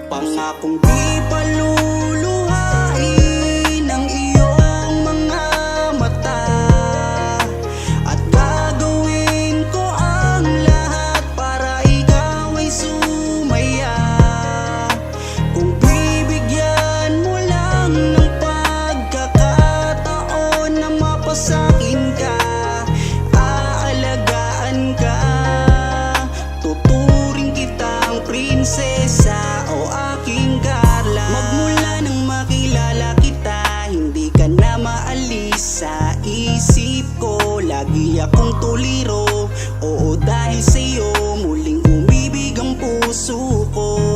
Pangakong di paluluhain ang iyong mga mata, at gagawin ko ang lahat para ikaw ay sumaya. Kung bibigyan mo lang ng pagkakataon na mapasakin ka, aalagaan ka, tuturing kitang prinsesa o aking Carla. Magmula nang makilala kita, hindi ka na maalis sa isip ko. Lagi akong tuliro, oo dahil sa'yo muling umibig ang puso ko.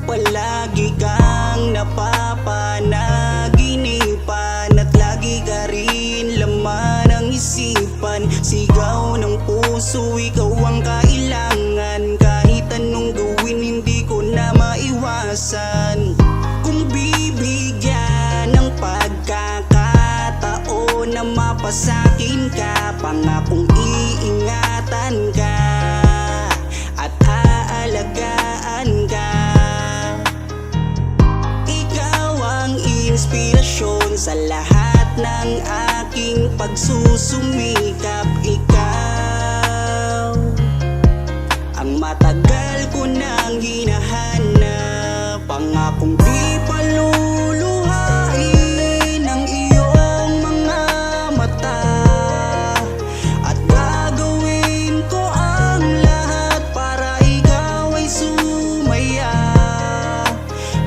Palagi kang napapanaginipan at lagi ka rin laman ng isipan. Sigaw ng puso, ikaw ang kailangan. Kahit anong gawin, hindi ko na maiwasan. Kung bibigyan ng pagkakataon na mapasakin ka, pangakong iingatan ka at aalagaan ka. Ikaw ang inspirasyon sa lahat ng aking pagsusumikap. Ikaw ang matagal ko nang hinahanap. Pangakong di paluluhain ang iyong mga mata, at gagawin ko ang lahat para ikaw ay sumaya.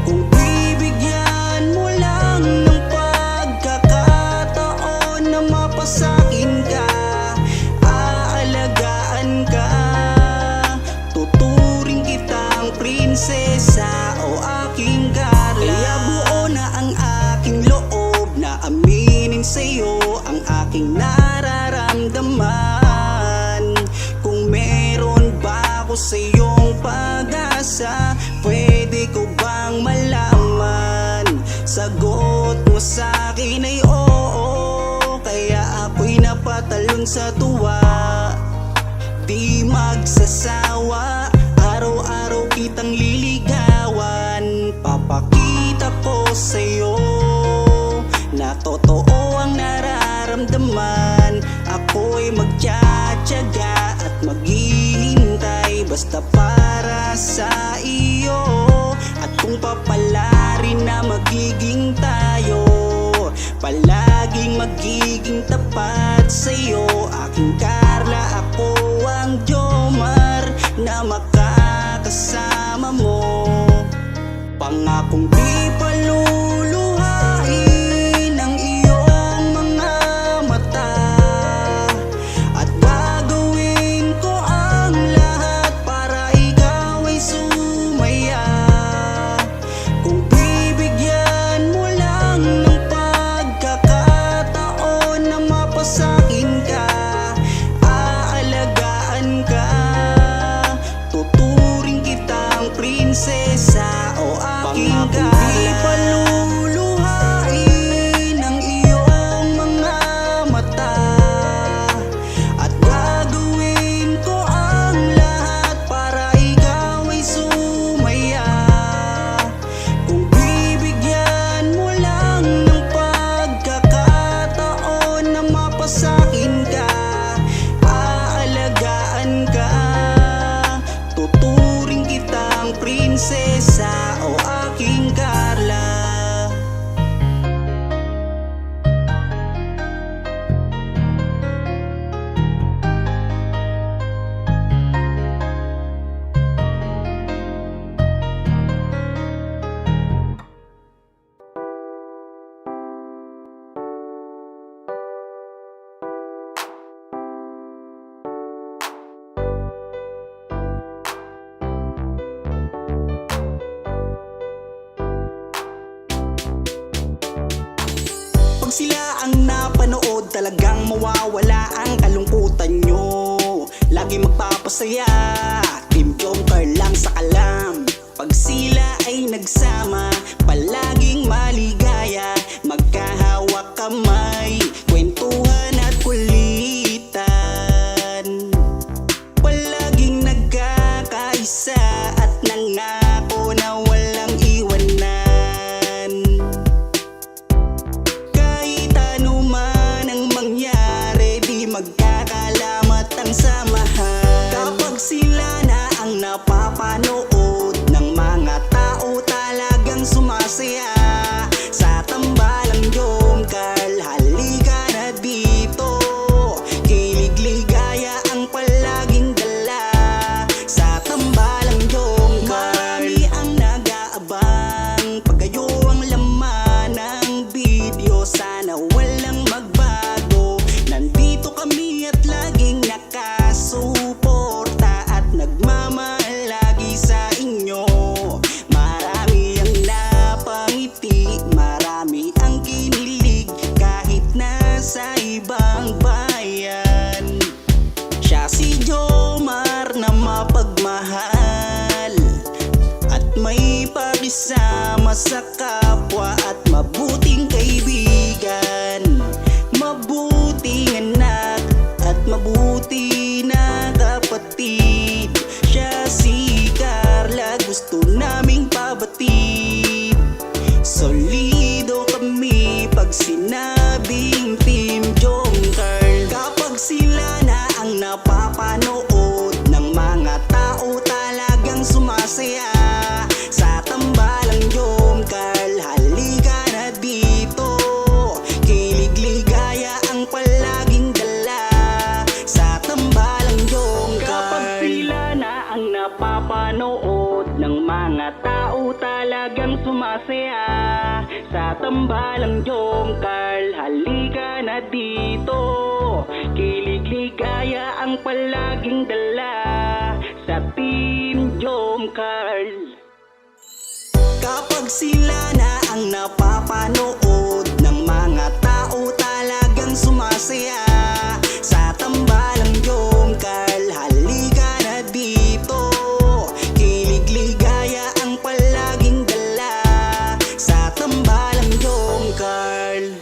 Kung bibigyan mo lang ng pagkakataon na mapasakin ka, aalagaan ka, tuturing kitang prinsesa o aking Carla. Kaya buo na ang aking loob na aminin sa'yo ang aking nararamdaman. Kung meron ba ako sa'yong pag-asa, pwede ko bang malaman? Sagot mo sa'kin ay oo, kaya ako'y napatalon sa tuwa. Di magsasawa, araw-araw kitang liligawan. Papakita ko sa'yo na totoo ang nararamdaman. Ako'y magtsatsaga at maghihintay basta para sa iyo. At kung papalarin na magiging tayo, palaging magiging tapat sa'yo, aking Carla. Ako ang Jomar na makakasama mo. Pangakong di paluluhain ang iyong mga mata, at gagawin ko ang lahat para ikaw ay sumaya. Kung bibigyan mo lang ng pagkakataon na mapasakin ka, aalagaan ka, tuturing kitang prinsesa o aking Carla. Di paluluhain ang iyong mga mata, at gagawin ko ang lahat para ikaw ay sumaya. Kung bibigyan mo lang ng pagkakataon na mapasakin ka, aalagaan ka, tuturing kitang prinsesa o aking Carla. Pag sila ang napanood, talagang mawawala ang kalungkutan nyo. Lagi magpapasaya, Team Jomcar lang sa kalam. Pag sila ay nagsama, palaging maligaya, magkahawak kamay, kwentuhan at kulitan. Palaging nagkakaisa at nangako na walang makisama sa kapwa at mabuting kaibigan, mabuting anak at mabuti na kapatid. Siya si Carla, gusto naming pabatid. Solido kami pag sinabing Team Jongcarl. Kapag sila na ang napapanood ng mga tao talagang sumasaya sa tambalang Jongcarl. Halika na dito, kilig ligaya ang palaging dala sa tambalang Jongcarl. Kapag sila na ang napapanood ng mga tao talagang sumasaya sa tambalang Jongcarl. Halika na dito, kilig ligaya ang palaging dala sa Team Jongcarl. Kapag sila na ang napapanood ng mga tao talagang sumasaya sa tambalang Jongcarl. Halika na dito, kilig ligaya ang palaging dala sa tambalang Jongcarl.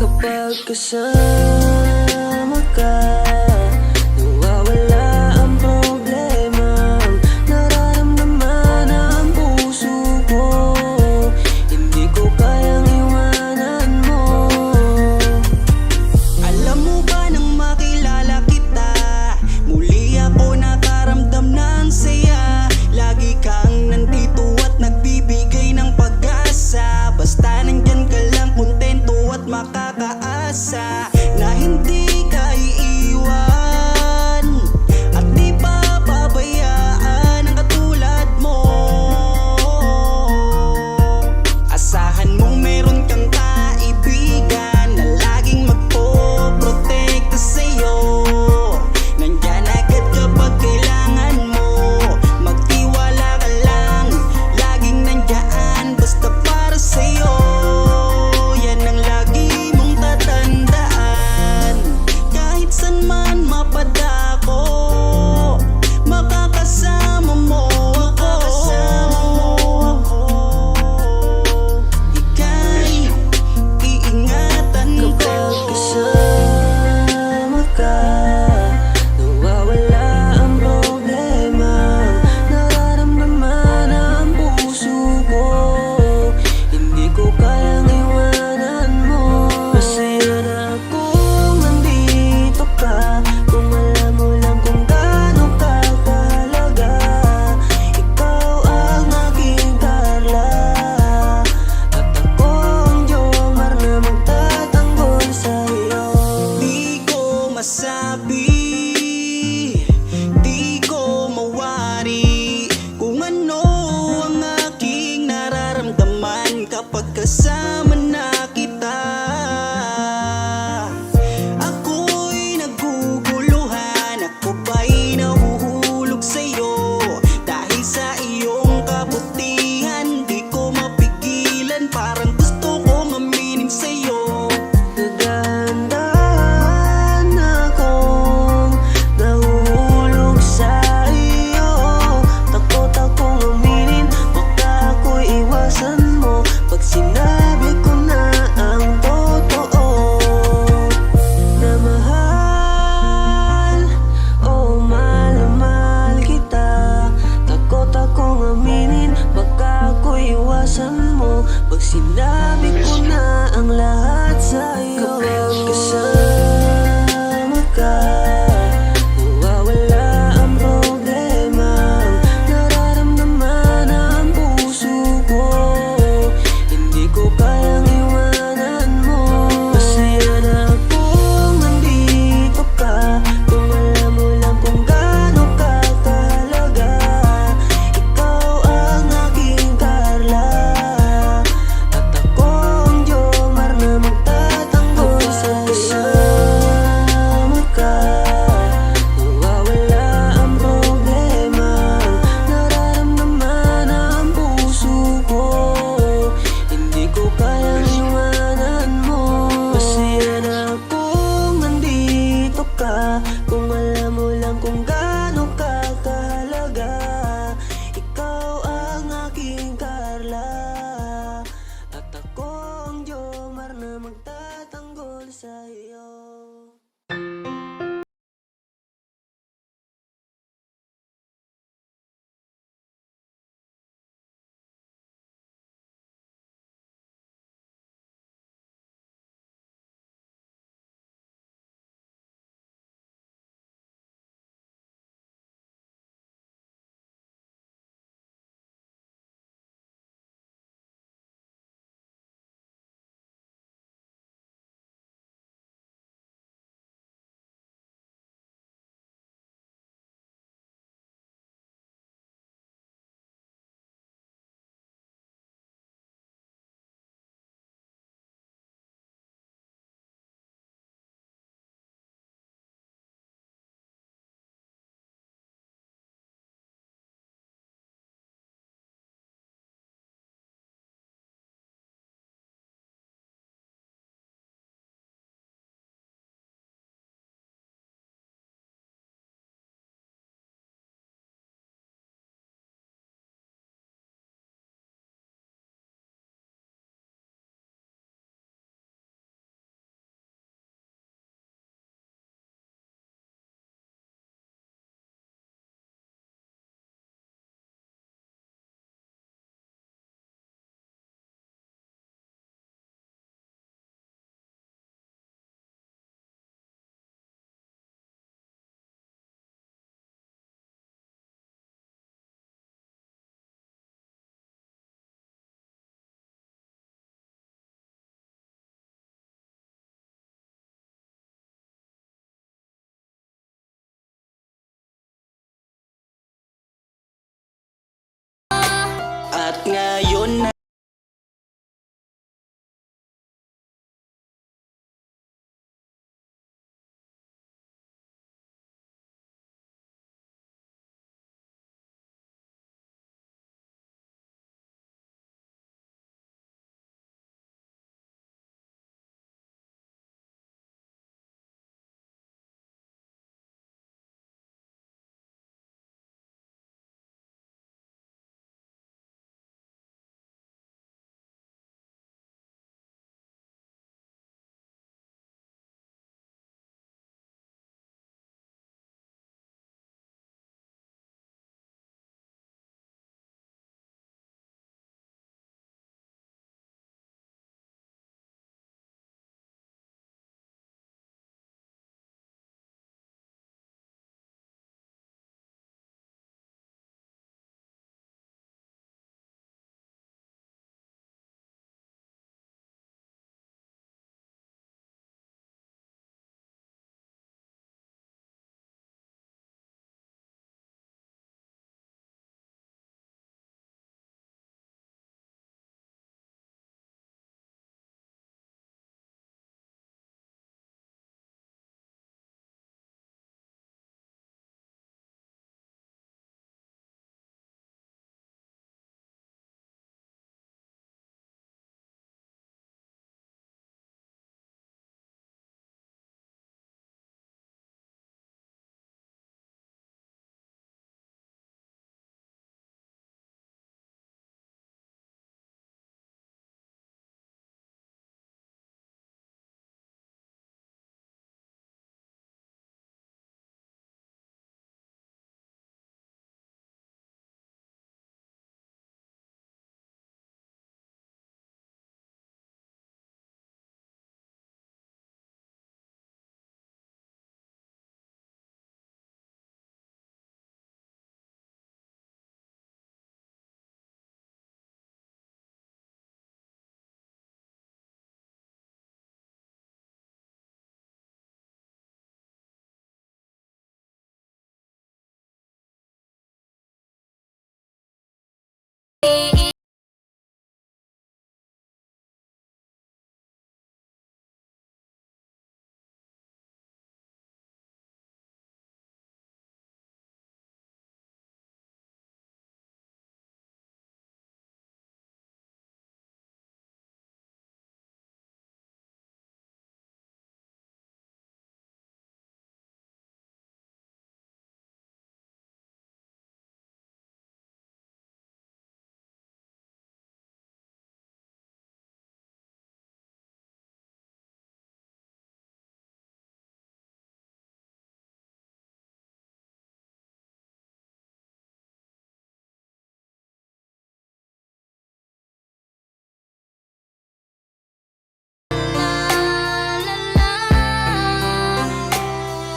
Kapag kasama ka, nawawala ang problema. Nararamdaman ang puso ko, hindi ko kayang iwanan mo. Alam mo ba nang makilala kita, muli ako nakaramdam ng saya. Lagi kang nandito at nagbibigay ng pag-asa. Basta nandyan ka lang, kontento at makakaasa na hindi ka iiwan. At ngayon na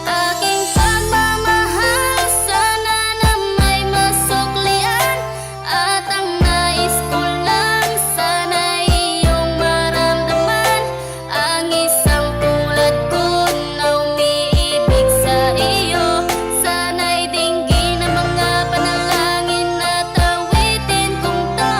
aking pagmamahal sana na may masuklian. At ang nais ko lang sana iyong maramdaman. Ang isang tulad ko na umiibig sa iyo. Sana'y dinggin ang mga panalangin at awitin kong to.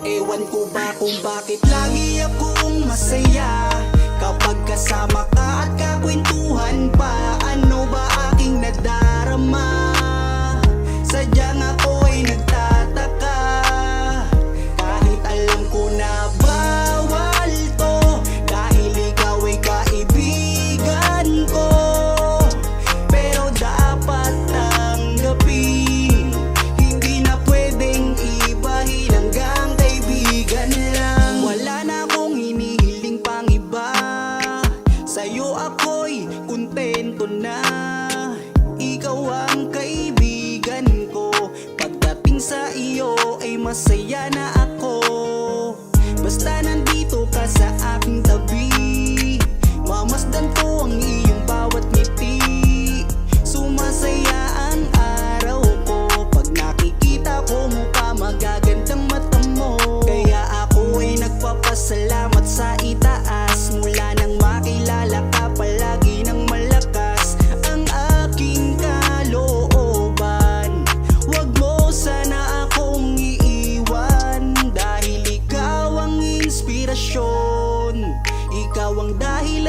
ewan ko ba kung bakit lagi akong masaya kapag kasama ka at kakwentuhan pa. Ano ba aking nadarama? Sadyang ako'y nagtataka. Kahit alam ko na bawal to, dahil ikaw ay kaibigan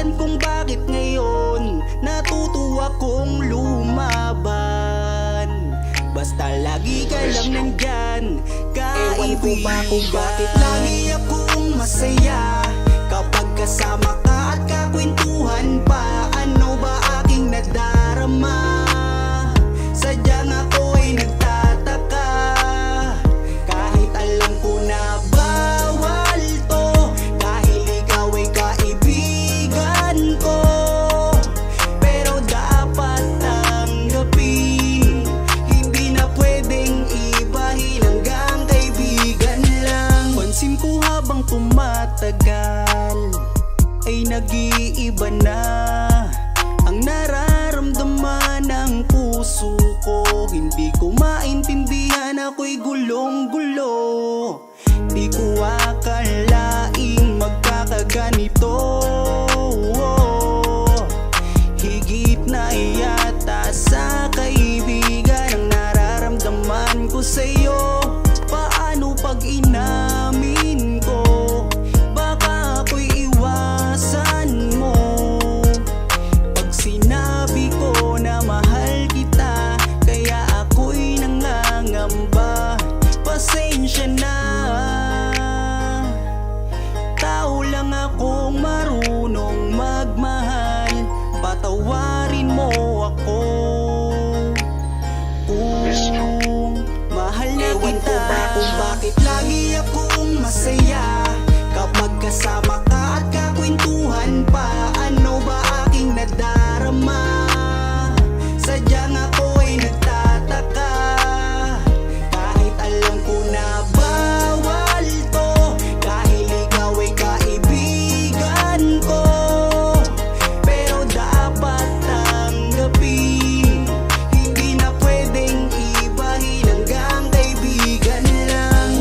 dahilan kung bakit ngayon natutuwa kong lumaban. Basta lagi ka lang nandyan, Ewan ko ba kung bakit lagi akong masaya kapag kasama ka at kakwentuhan pa. Ano ba aking nadarama? Sadyang ako ay nagtataka, kahit alam ko na bawal to, dahil ikaw ay kaibigan ko. Pero dapat tanggapin, hindi na pwedeng ibahin, hanggang kaibigan lang. Pansin ko habang tumatagal ay nag-iiba na ang nararamdaman ng puso ko. Hindi ko maintindihan, ako'y gulong-gulo. Di ko akalaing magkakaganito. Higit na yata sa kaibigan ang nararamdaman ko sa'yo. Paano pag inamin ko? Baka ako'y iwasan mo. Pag sinabi ko na mahal kita, kaya ako'y nangangamba. Pasensya na, tao lang akong marunong magmahal. Patawarin mo ako kung mahal na Ewan ko kita. ba kung Bakit lagi akong masaya kapag kasama ka at kakwentuhan pa? Ano ba aking nadarama? Sadyang ako ay nagtataka, kahit alam ko na bawal to, dahil ikaw ay kaibigan ko. Pero dapat tanggapin, hindi na pwedeng ibahin, hanggang kaibigan lang.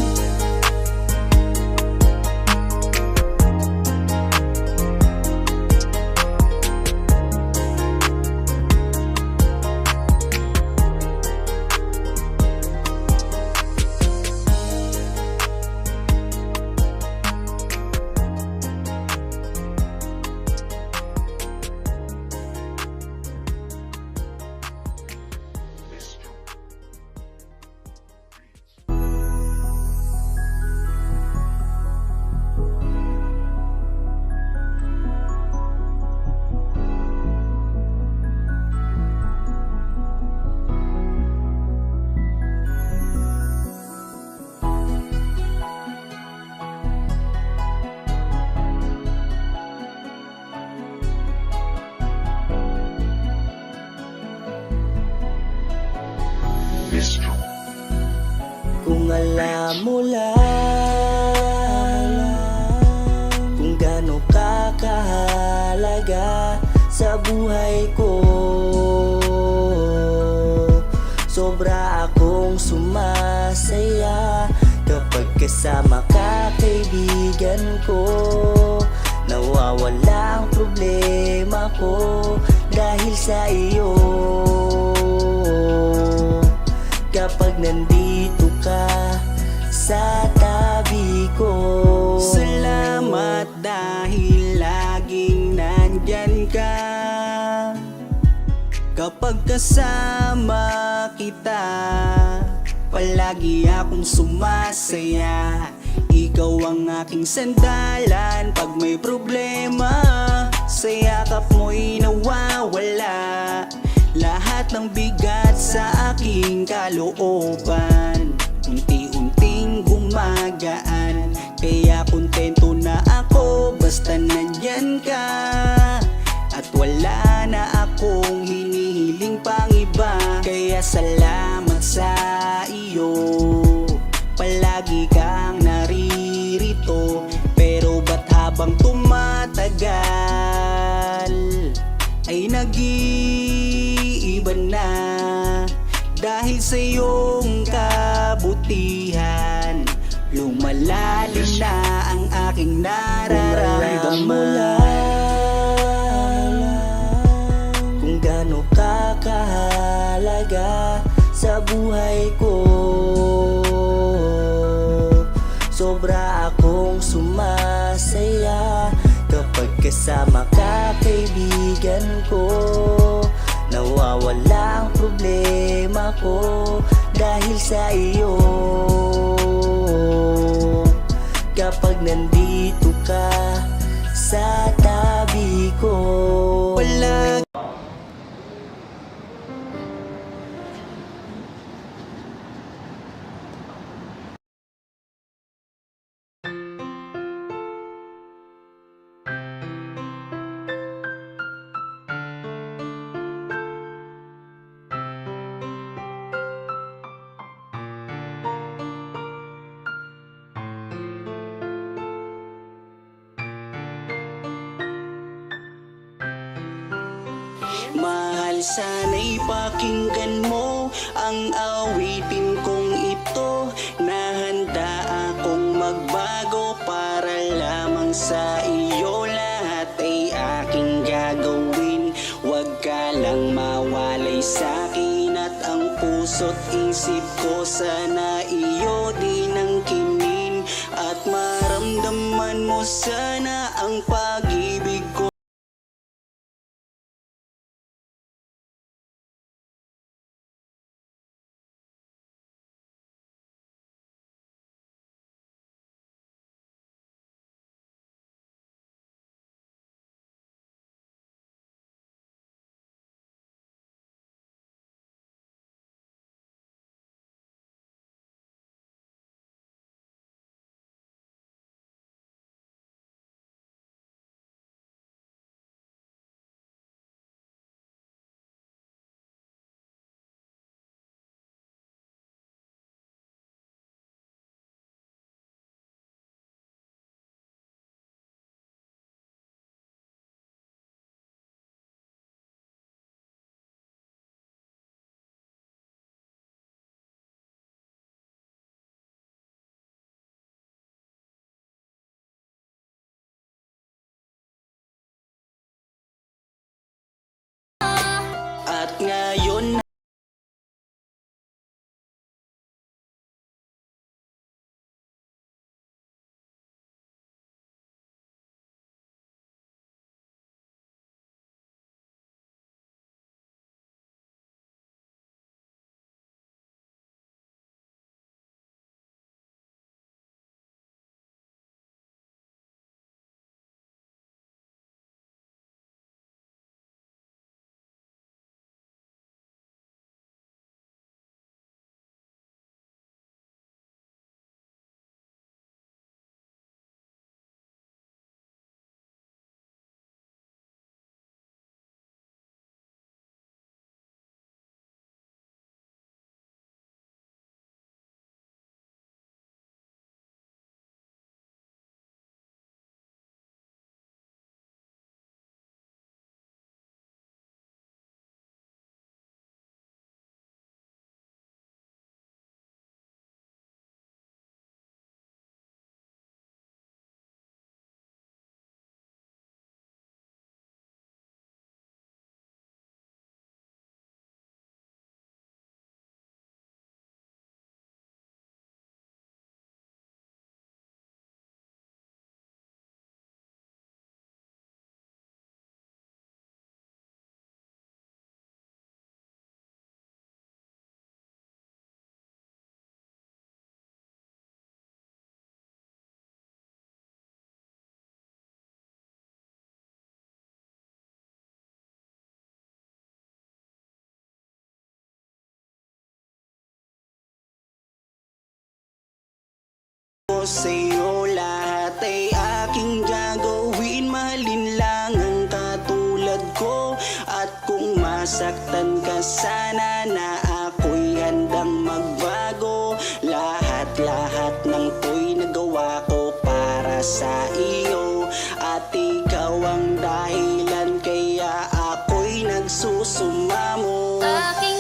Kung alam mo lang kung gaano ka kahalaga sa buhay ko, sobra akong sumasaya kapag kasama ka, kaibigan ko. Nawawala ang problema ko dahil sa iyo. Kapag nandito ka sa tabi ko, Salamat dahil laging nandyan ka. Kapag kasama kita, palagi akong sumasaya. Ikaw ang aking sandalan pag may problema. Sa yakap mo'y nawawala lahat ng bigat sa aking kalooban. Unti-unting gumagaan, kaya kontento na ako basta nandyan ka. At wala na akong hinihiling pang iba, kaya salamat sa iyo. Palagi kang naririto, pero ba't habang tumatagal ay nag-iiba na? Dahil sa iyong kabutihan, lumalalim na ang aking nararamdaman. kung gaano ka kahalaga sa buhay ko, sobra akong sumasaya kapag kasama Sama ka kaibigan ko, nawawala ang problema ko dahil sa iyo. Kapag nandito ka sa tabi ko, Wala mahal, sana'y pakinggan mo ang awitin kong ito, na handa akong magbago para lamang sa iyo. Lahat ay aking gagawin, wag ka lang mawalay sa'kin. At ang puso't isip ko sana iyo din ang kinin, at maramdaman mo sana ang pag-ibig ko. At ngayon ko sa'yo, lahat ay aking gagawin. Mahalin lang ang katulad ko, at kung masaktan ka sana na ako'y handang magbago. Lahat ng to'y nagawa ko para sa iyo, at ikaw ang dahilan kaya ako'y nagsusumamo. Aking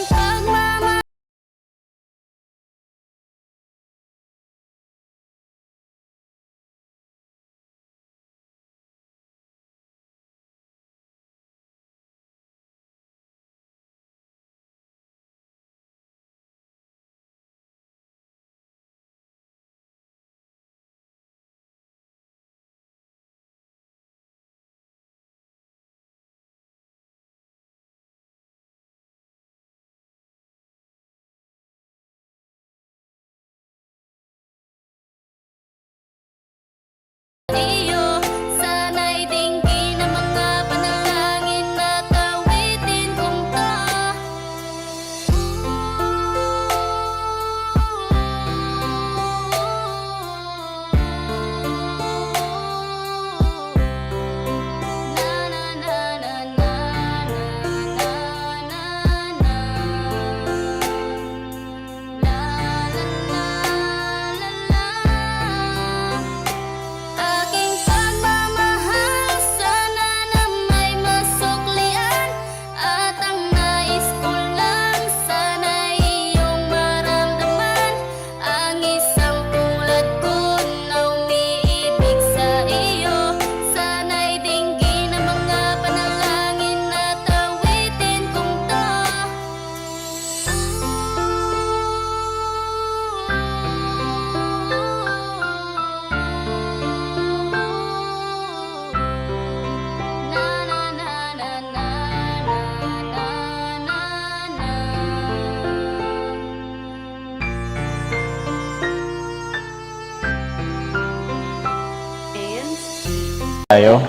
tayo.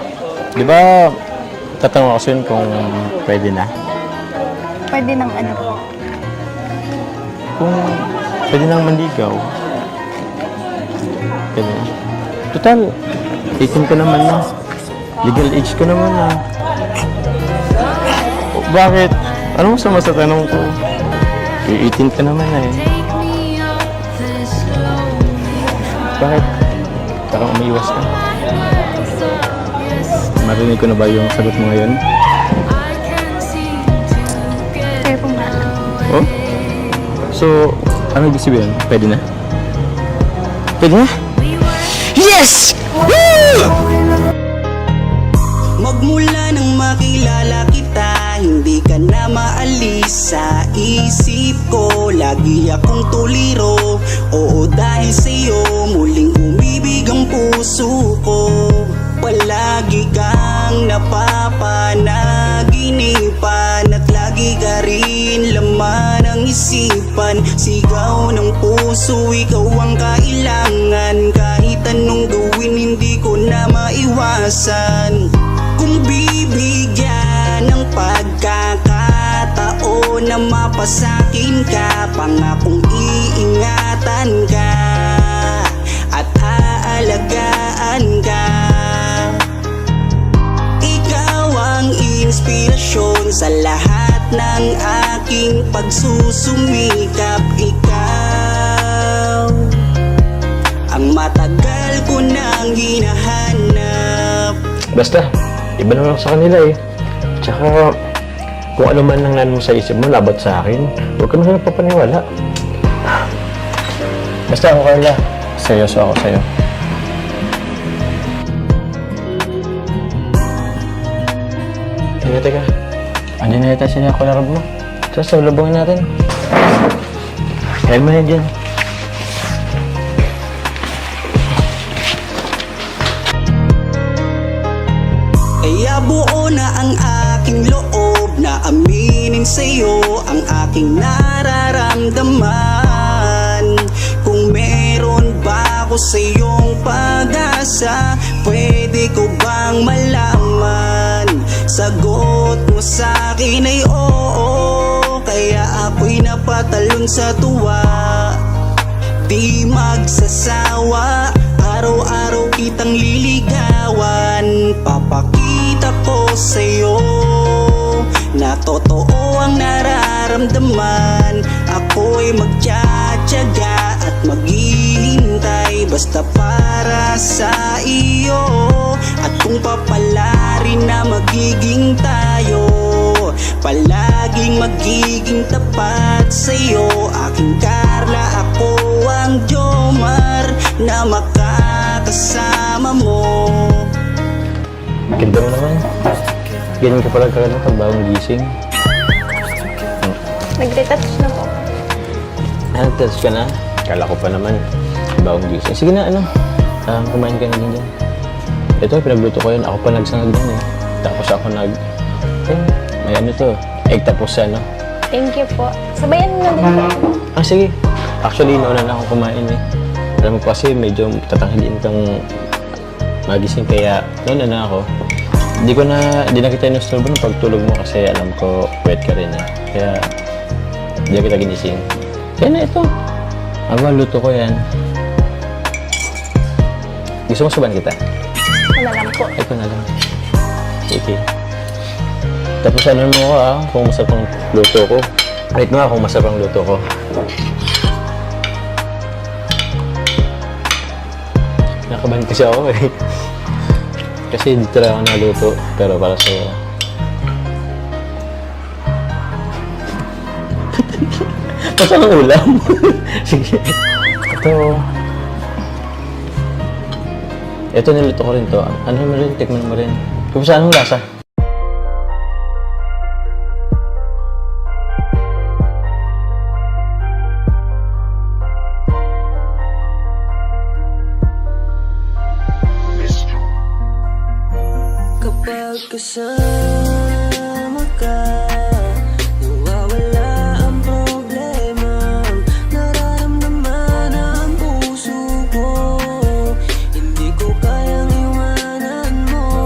Di ba, tatanong ako sa'yo kung pwede na. Pwede ng ano po. Kung pwede nang manligaw. Pwede na. Total, 18 ka naman na. Legal age ka naman na. O, bakit? Ano masama sa tanong ko? 18 ka naman na eh. Bakit? Parang umiiwas ka. Marinig ko na ba yung sagot mo ngayon? Kayo pong bahala. Oh? So, ano ibig sabihin? Pwede na? Pwede na? Yes! Woo! Magmula nang makilala kita, hindi ka na maalis sa isip ko. Lagi akong tuliro, oo dahil sa'yo muling umibig ang puso ko. Palagi kang napapanaginipan at lagi ka rin laman ng isipan. Sigaw ng puso, ikaw ang kailangan. Kahit anong gawin, hindi ko na maiwasan. Kung bibigyan ng pagkakataon na mapasakin ka, pangakong iingatan ka at aalagaan ka. Ikaw ang inspirasyon sa lahat ng aking pagsusumikap. Ikaw ang matagal ko nang hinahanap. Basta, iba naman ako sa kanila eh. Tsaka, kung ano man ang nan mo sa isip mo, labat sa akin, huwag ka naman napapaniwala. Basta ako, Carla. Seryoso ako sa'yo. Teka. Andiyan na yata sila ako larab mo. So, labungin natin. Kaya mo na dyan. Kaya buo na ang aking loob na aminin sa'yo ang aking nararamdaman. Kung meron ba ako sa'yong pag-asa, pwede ko bang malaman? Sagot mo sa'kin ay oo, kaya ako'y napatalon sa tuwa. Di magsasawa, araw-araw kitang liligawan. Papakita ko sa'yo na totoo ang nararamdaman. Ako'y magtsatsaga at maghihintay basta para sa iyo. At kung papalarin na magiging tayo, palaging magiging tapat sa'yo. Aking Carla, ako ang Jomar na makakasama mo. Ganda mo naman. Ganyan ka pala kagano pag bagong gising. Nag-retouch na po. Nag-touch ka na? Kala ko pa naman. Bagong gising. Sige na, kumain ka na din dyan. Ito, pinagluto ko yun. Ako pa nagsangag din eh. Tapos ako may ano to, egg tapos Thank you po. Sabayan mo na din po. sige. Actually, nauna na ako kumain eh. Alam mo kasi medyo tatanghaliin kang magising kaya nauna na ako. Di na kita inusturbo ng pagtulog mo kasi alam ko wet ka rin eh. Kaya di na kita ginising. Kaya na ito. Luto ko yan. Gusto mo suban kita? Ako na lang po. Ito na lang. Sige. Tapos ano mo ko kung masarap ang luto ko. Kahit mo kung masarap ang luto ko. Nakabahan kasi ako eh. Kasi dito lang ako naluto, pero para sa'yo. Basta ang ulam. Sige. Ito niluto ko rin to. Ano mo rin? Tikman mo rin. Kung saan ang lasa? Kapag kasama ka, nawawala ang problema. Nararamdaman ang puso ko, hindi ko kayang iwanan mo.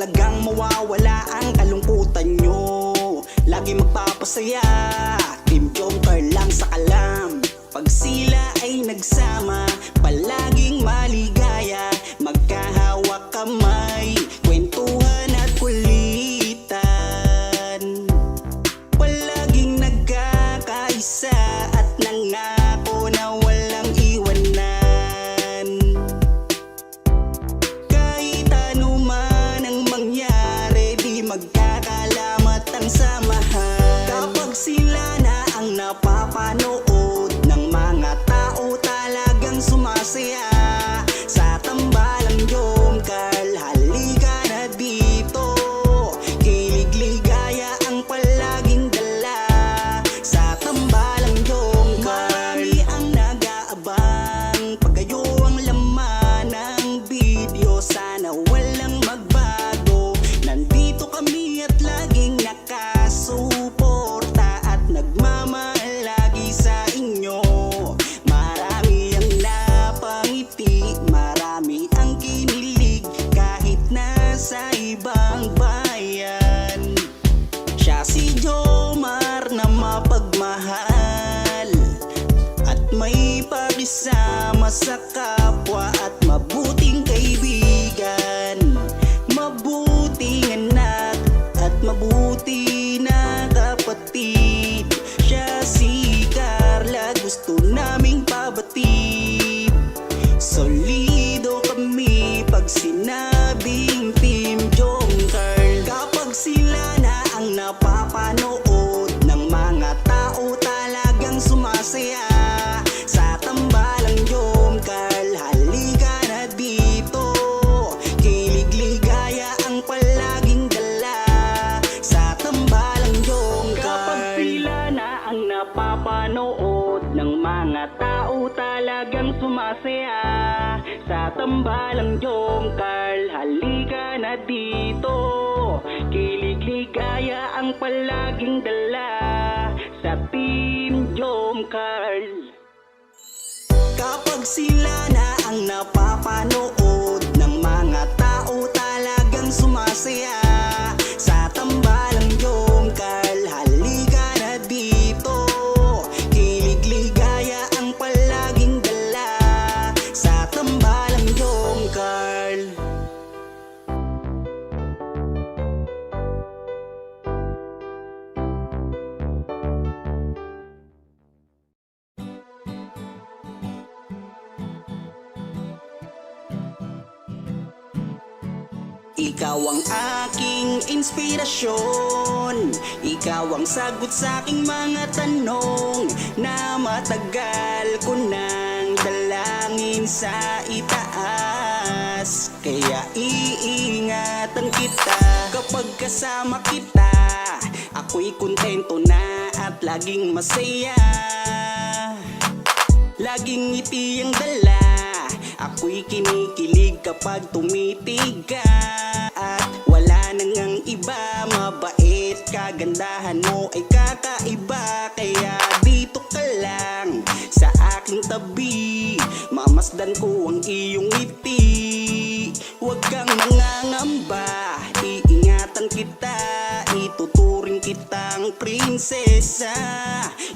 talagang mawawala ang kalungkutan nyo. Lagi magpapasaya, Team Joker lang sa kalam. Pag sila ay nagsama, palaging maligaya. Magkahawak kamay, kwentuhan at kulitan. Palaging nagkakaisa at nangako na walang iwanan. Kahit ano man ang mangyari, di magkakalamat ang samahan. Kapag sila na ang napapanood ng mga tao, talagang sumasaya. Sa tambalang Jomcar, halika na dito. Kilig ligaya ang palaging dala. Sa tambalang Jomcar, marami ang nag-aabang. Pag kayo ang laman ng video, sana walang magbago. Nandito kami at laging nakasuporta at nagmamahal lagi sa inyo. Marami ang napangiti, marami ang kinilig kahit nasa ibang bayan. Siya si Jomar na mapagmahal at may pakisama sa kapwa at mabuting kaibigan. Mabuting anak at mabuti na kapatid. Siya si Carla, gusto naming pabatid. Solido kami pag sinabing Team Joker. Kapag sila na ang napapanood ng mga tao, talagang sumasaya. Sa tambalang Jomcar, halika na dito. Kilig ligaya ang palaging dala. Sa tambalang Jomcar, kapag sila na ang napapanood ng mga tao, talagang sumasaya. Sa tambalang Jomcar, halika na dito. Kilig ligaya ang palaging dala. Sa Team Jomcar. Kapag sila na ang napapanood ng mga tao, talagang sumasaya. Sa tambalang Jomcar, halika na dito. Kilig ligaya ang palaging dala. Sa tambalang Jomcar. Ikaw ang aking inspirasyon. Ikaw ang sagot sa aking mga tanong na matagal ko nang dalangin sa itaas. Kaya iingatan kita kapag kasama kita. Ako'y kontento na at laging masaya. Laging ngiti ang dala. Ako'y kinikilig kapag tumitig ka. At wala nang ang iba. Mabait, kagandahan mo ay kakaiba. Kaya dito ka lang sa aking tabi. Mamasdan ko ang iyong ngiti. Huwag kang nangangamba, iingatan kita. Ituturing kitang prinsesa.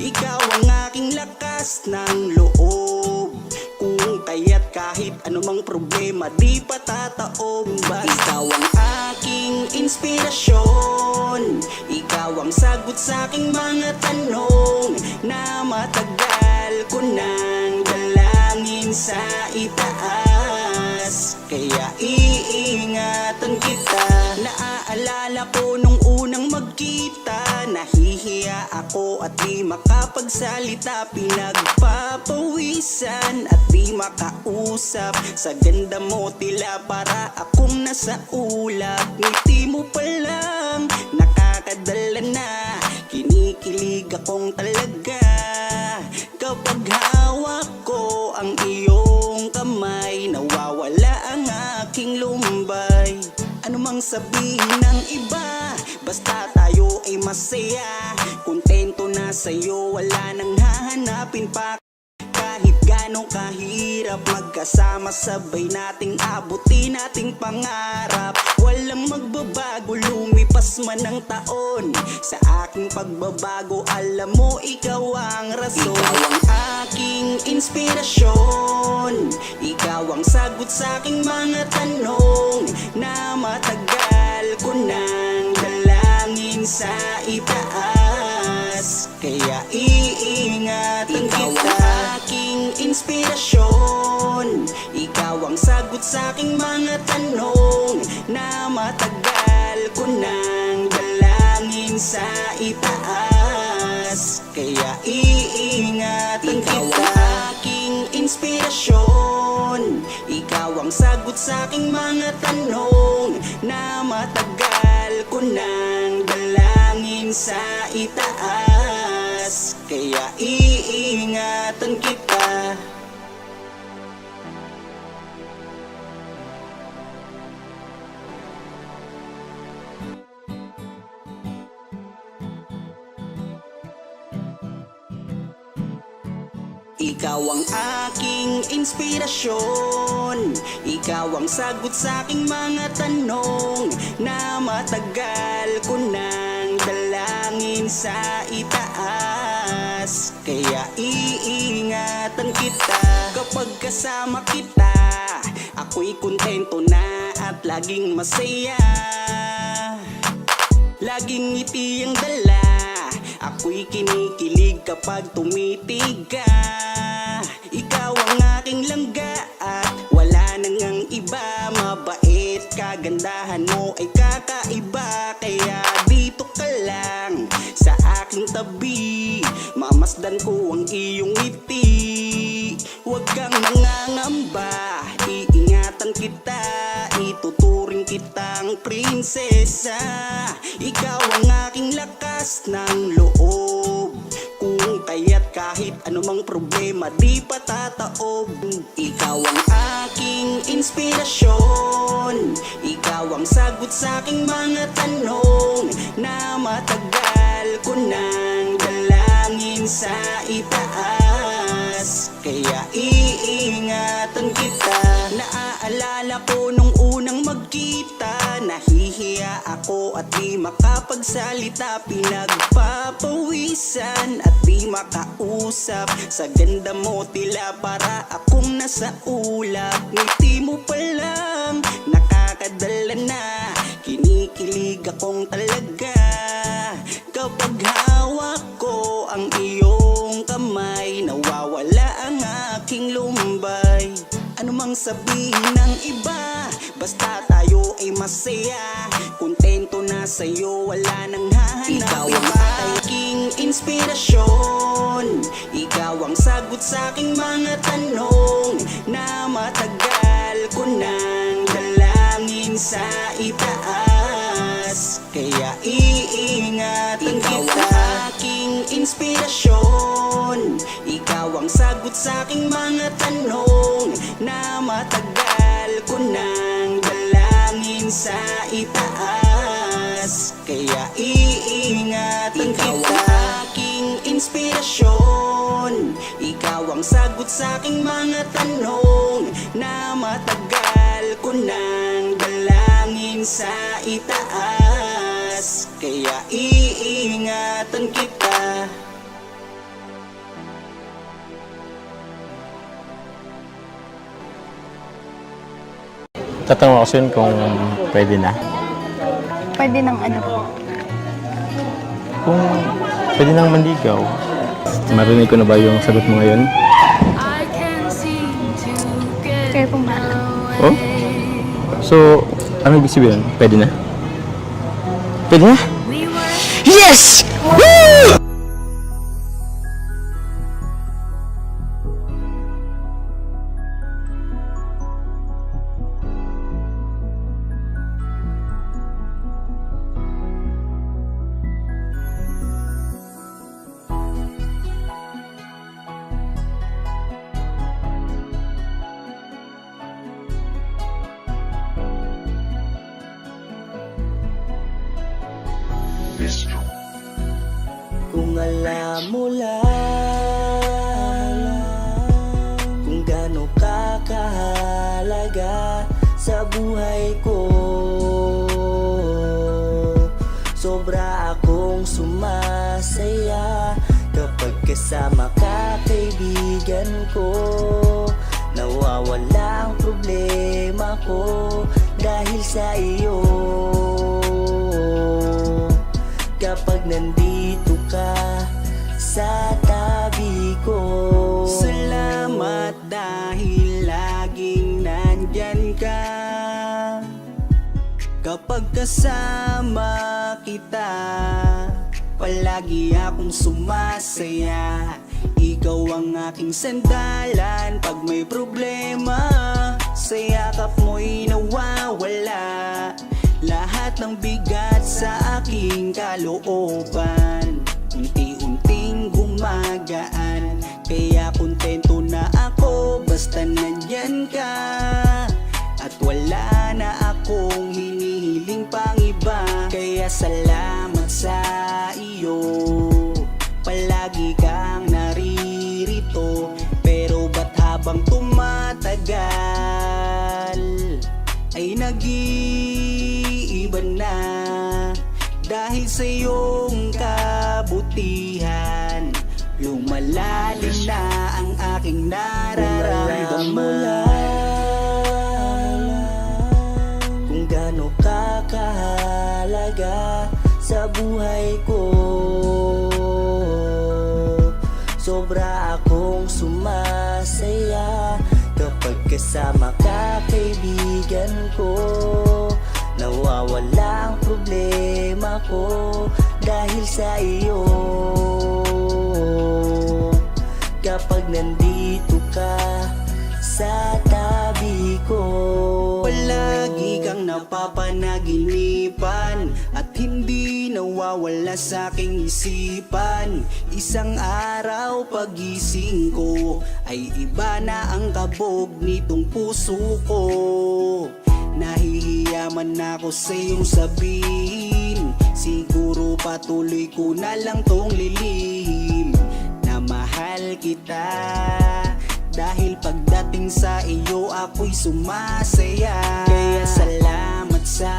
Ikaw ang aking lakas ng loob. Kung kaya't kahit anumang problema, di patataob. Ikaw ang aking inspirasyon. Ikaw ang sagot sa aking mga tanong na matagal ko nang dalangin sa itaas. Kaya iingatan kita. Naaalala ko nung unang magkita, nahihiya ako at di makapagsalita. Pinagpapawisan at di makausap. Sa ganda mo tila para akong nasa ulap. Ngiti mo pa lang nakakadala na. Kinikilig akong talaga kapag hawak ko ang iyong kamay. Nawawala ang aking lumbay. Ano mang sabihin ng iba, basta tayo ay masaya. Kontento na sa'yo, wala nang hahanapin pa. Kahit ganong kahirap, magkasama sabay nating abutin ating pangarap. Walang magbabago, lumipas man ang taon. Sa aking pagbabago, alam mo ikaw ang rason. Ikaw ang aking inspirasyon, ikaw ang sagot sa aking mga tanong na matagal ko nang dalangin sa itaas. Kaya iingatan kita. Ikaw ang aking inspirasyon, ikaw ang sagot sa aking mga tanong na matagal ko nang dalangin sa itaas. Kaya iingatan kita. Ikaw ang aking inspirasyon, ikaw ang sagot sa aking mga tanong na matagal ko nang dalangin sa itaas. Kaya iingatan kita. Ikaw ang aking inspirasyon, ikaw ang sagot sa aking mga tanong na matagal ko nang dalangin sa itaas. Kaya iingatan kita. Kapag kasama kita, ako'y kontento na at laging masaya. Laging ngiti ang dala, ako'y kinikilig kapag tumitig ka. Ikaw ang aking langga at wala nang ang iba. Mabait, kagandahan mo ay kakaiba. Kaya dito ka lang sa aking tabi, mamasdan ko ang iyong ngiti. Huwag kang nangangamba, iingatan kita, ituturing kitang prinsesa. Ikaw ang aking lakas ng loob, kung kaya't kahit anumang problema di patataob. Ikaw ang aking inspirasyon, ikaw ang sagot sa aking mga tanong na matagal ko nang dalangin sa itaas. Kaya iingatan kita. Naaalala ko nung unang magkita, nahihiya ako at di makapagsalita. Pinagpapawisan at di makausap. Sa ganda mo tila para akong nasa ulap. Ngiti mo pa lang nakakadala na, kinikilig akong talaga. Kapag hawak ko ang iyong kamay, nawawala ang aking lumbay. Ano mang sabihin ng iba, basta tayo ay masaya. Kontento na sa'yo, wala nang hahanap. Ikaw ang aking inspirasyon, ikaw ang sagot sa aking mga tanong na matagal ko nang dalangin sa itaas. Kaya iingatan kita. Ikaw ang aking inspirasyon, ikaw ang sagot sa aking mga tanong na matagal ko nang dalangin sa itaas. Kaya iingatan kita. Ikaw ang aking inspirasyon, ikaw ang sagot sa aking mga tanong na matagal ko nang dalangin sa itaas. Kaya iingatan kita. Tatanong ako sa'yo kung pwede na. Pwede ng ano po. Kung pwede nang manligaw. Marinig ko na ba yung sagot mo ngayon? Kayo pong bahala. Oh? So, ano ibig sabihin? Pwede na? Pwede na? Yes! Woo! Kung alam mo lang kasama ka, kaibigan ko, nawawala ang problema ko dahil sa iyo. Kapag nandito ka sa tabi ko, Salamat dahil laging nandyan ka. Kapag kasama kita, palagi akong sumasaya. Ikaw ang aking sandalan pag may problema. Sa yakap mo'y nawawala lahat ng bigat sa aking kalooban. Unti-unting gumagaan, kaya kontento na ako basta nandyan ka. At wala na akong hinihiling pang iba. Kaya salamat sa iyo, palagi kang naririto. Pero ba't habang tumatagal ay nag-iiba na? Dahil sa iyong kabutihan, lumalalim na ang aking nararamdaman. Kung gaano ka kahalaga sa buhay ko, sobra akong sumasaya kapag kasama ka, kaibigan ko. Nawawala ang problema ko dahil sa iyo. Kapag nandito ka sa tabi ko, Palagi kang napapanaginipan at hindi nawawala sa aking isipan. Isang araw pagising ko ay iba na ang kabog nitong puso ko. Nahihiyaman ako sa iyong sabihin, siguro patuloy ko na lang tong lilihim na mahal kita. Dahil pagdating sa iyo ako'y sumasaya. Kaya salamat sa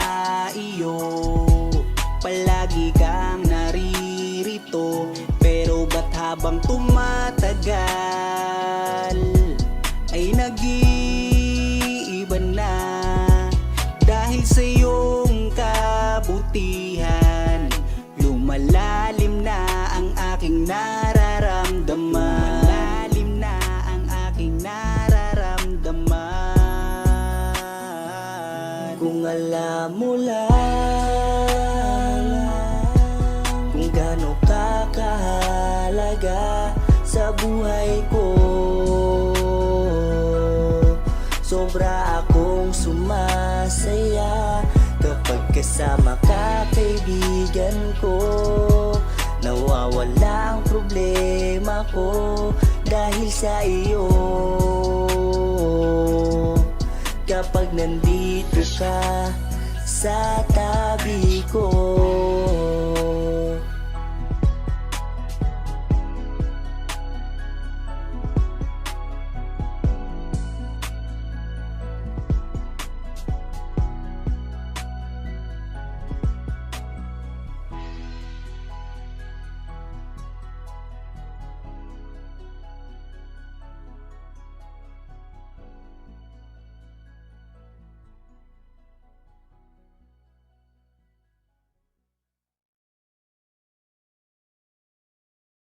iyo, palagi kang naririto. Pero ba't habang tumatagal ay nag-iiba na? Dahil sa iyong kabutihan, lumalalim na ang aking nararamdaman. Lumalalim na ang aking nararamdaman. kung alam mo lang kung gaano ka kahalaga sa buhay ko, sobra akong sumasaya kapag kasama ka, kaibigan ko. Nawawala ang problema ko dahil sa iyo. Kapag nandito ka sa tabi ko,